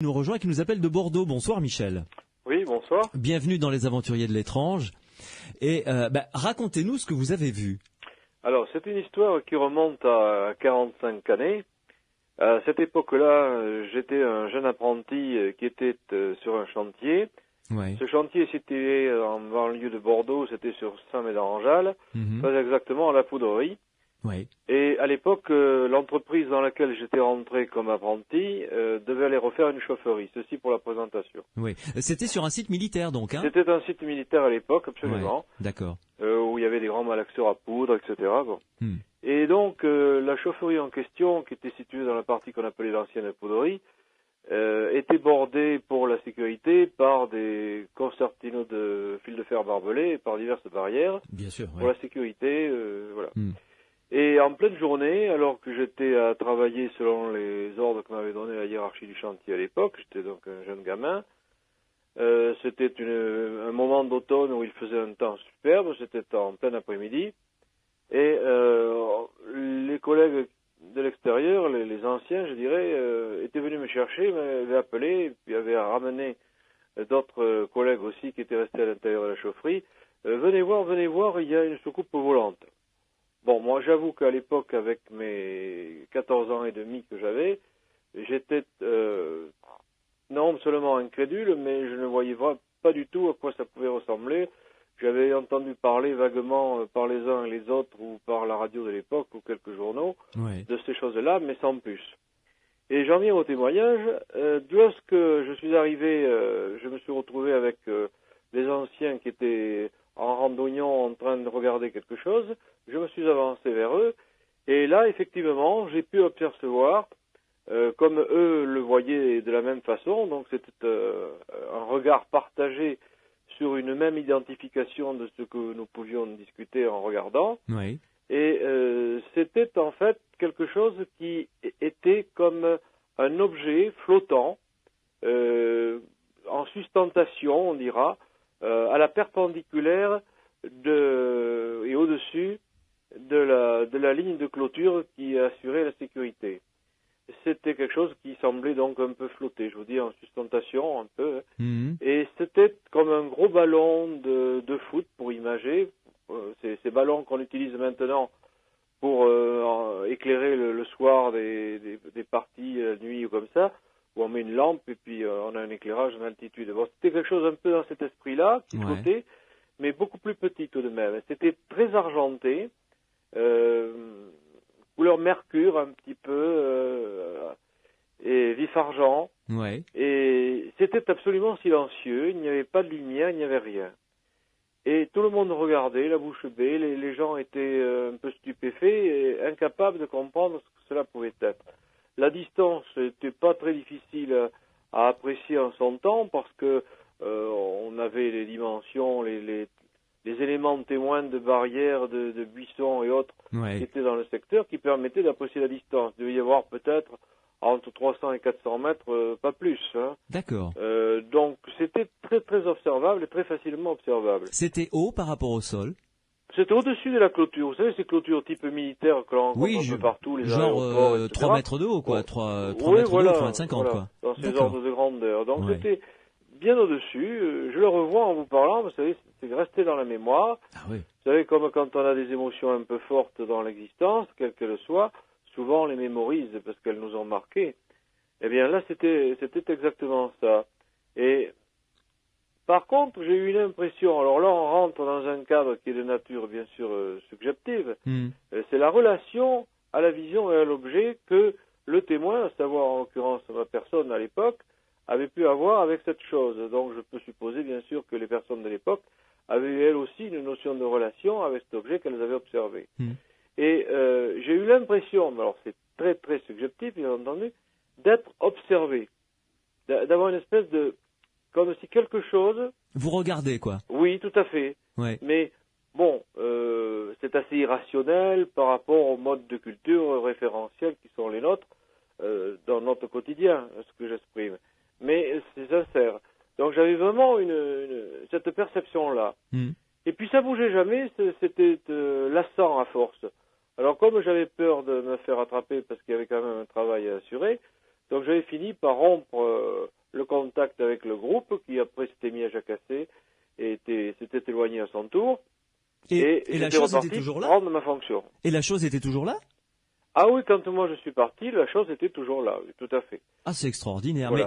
Nous rejoint, qui nous appelle de Bordeaux. Bonsoir Michel. Oui, bonsoir. Bienvenue dans Les Aventuriers de l'étrange. Et racontez-nous ce que vous avez vu. Alors, c'est une histoire qui remonte à 45 années. À cette époque-là, j'étais un jeune apprenti qui était sur un chantier. Ouais. Ce chantier est situé en banlieue de Bordeaux, c'était sur Saint-Médard-en-Jalles, très exactement à la poudrerie. Ouais. Et à l'époque, l'entreprise dans laquelle j'étais rentré comme apprenti devait aller refaire une chaufferie. Ceci pour la présentation. Oui. C'était sur un site militaire donc, hein? C'était un site militaire à l'époque, absolument. Ouais. D'accord. Où il y avait des grands malaxeurs à poudre, etc. Bon. Hmm. Et donc, la chaufferie en question, qui était située dans la partie qu'on appelait l'ancienne poudrerie, était bordée pour la sécurité par des concertinos de fil de fer barbelés et par diverses barrières. Bien sûr. Ouais. Pour la sécurité, voilà. Hmm. Et en pleine journée, alors que j'étais à travailler selon les ordres que m'avait donné la hiérarchie du chantier à l'époque, j'étais donc un jeune gamin, c'était un moment d'automne où il faisait un temps superbe, c'était en plein après-midi, et les collègues de l'extérieur, les anciens, je dirais, étaient venus me chercher, m'avaient appelé, puis avaient ramené d'autres collègues aussi qui étaient restés à l'intérieur de la chaufferie. Venez voir, il y a une soucoupe volante. Bon, moi j'avoue qu'à l'époque, avec mes 14 ans et demi que j'avais, j'étais non seulement incrédule, mais je ne voyais pas du tout à quoi ça pouvait ressembler. J'avais entendu parler vaguement par les uns et les autres, ou par la radio de l'époque, ou quelques journaux, Ouais. de ces choses-là, mais sans plus. Et j'en viens au témoignage. Lorsque je suis arrivé, je me suis retrouvé avec les anciens qui étaient en randonnion en train de regarder quelque chose. Je me suis avancé vers eux, et là, effectivement, j'ai pu apercevoir, comme eux le voyaient de la même façon, donc c'était un regard partagé sur une même identification de ce que nous pouvions discuter en regardant. Ouais. Et c'était en fait quelque chose qui était comme un objet flottant, en sustentation, on dira, à la perpendiculaire et au-dessus de la ligne de clôture qui assurait la sécurité. C'était quelque chose qui semblait donc un peu flotter, je vous dis, en sustentation un peu. Hmm. Et c'était comme un gros ballon de foot, pour imager, ces ballons qu'on utilise maintenant pour éclairer le soir des parties la nuit ou comme ça, où on met une lampe et puis on a un éclairage en altitude. Bon, c'était quelque chose un peu dans cet esprit-là, qui flottait, mais beaucoup plus petit tout de même. C'était très argenté, couleur mercure un petit peu, et vif argent. Ouais. Et c'était absolument silencieux, il n'y avait pas de lumière, il n'y avait rien. Et tout le monde regardait, la bouche bée, les gens étaient un peu stupéfaits et incapables de comprendre ce que cela pouvait être. La distance n'était pas très difficile à apprécier en son temps parce que on avait les dimensions, les éléments témoins de barrières, de buissons et autres qui étaient dans le secteur qui permettaient d'apprécier la distance. Il devait y avoir peut-être entre 300 et 400 mètres, pas plus. Hein. D'accord. Donc c'était très très observable et très facilement observable. C'était haut par rapport au sol? C'était au-dessus de la clôture. Vous savez, ces clôtures type militaire que l'on rencontre un peu partout, les aéroports, etc. 3 mètres de haut, quoi. Bon. 3 Oui, mètres voilà, de haut, 3,50 voilà, quoi. dans ces D'accord. ordres de grandeur. Donc c'était bien au-dessus. Je le revois en vous parlant, vous savez, c'est resté dans la mémoire. Ah oui. Vous savez, comme quand on a des émotions un peu fortes dans l'existence, quelle qu'elle soit, souvent on les mémorise parce qu'elles nous ont marqués. Eh bien là, c'était exactement ça. Et par contre, j'ai eu une impression, alors là on rentre dans un cadre qui est de nature bien sûr subjective, c'est la relation à la vision et à l'objet que le témoin, à savoir en l'occurrence ma personne à l'époque, avait pu avoir avec cette chose. Donc je peux supposer bien sûr que les personnes de l'époque avaient eu elles aussi une notion de relation avec cet objet qu'elles avaient observé. Et j'ai eu l'impression, mais alors c'est très très subjectif bien entendu, d'être observé, d'avoir une espèce de, comme si quelque chose... Vous regardez, quoi. Oui, tout à fait. Ouais. Mais, bon, c'est assez irrationnel par rapport aux modes de culture référentiels qui sont les nôtres dans notre quotidien, ce que j'exprime. Mais c'est sincère. Donc j'avais vraiment cette perception-là. Et puis ça bougeait jamais, c'était lassant à force. Alors comme j'avais peur de me faire attraper parce qu'il y avait quand même un travail à assurer, Donc j'avais fini par rompre le contact avec le groupe qui après s'était mis à jacasser et s'était éloigné à son tour. Et la chose était toujours là? Rendre ma fonction. Et la chose était toujours là? Ah oui, quand moi je suis parti, la chose était toujours là, oui, tout à fait. Ah, c'est extraordinaire. Voilà. Mais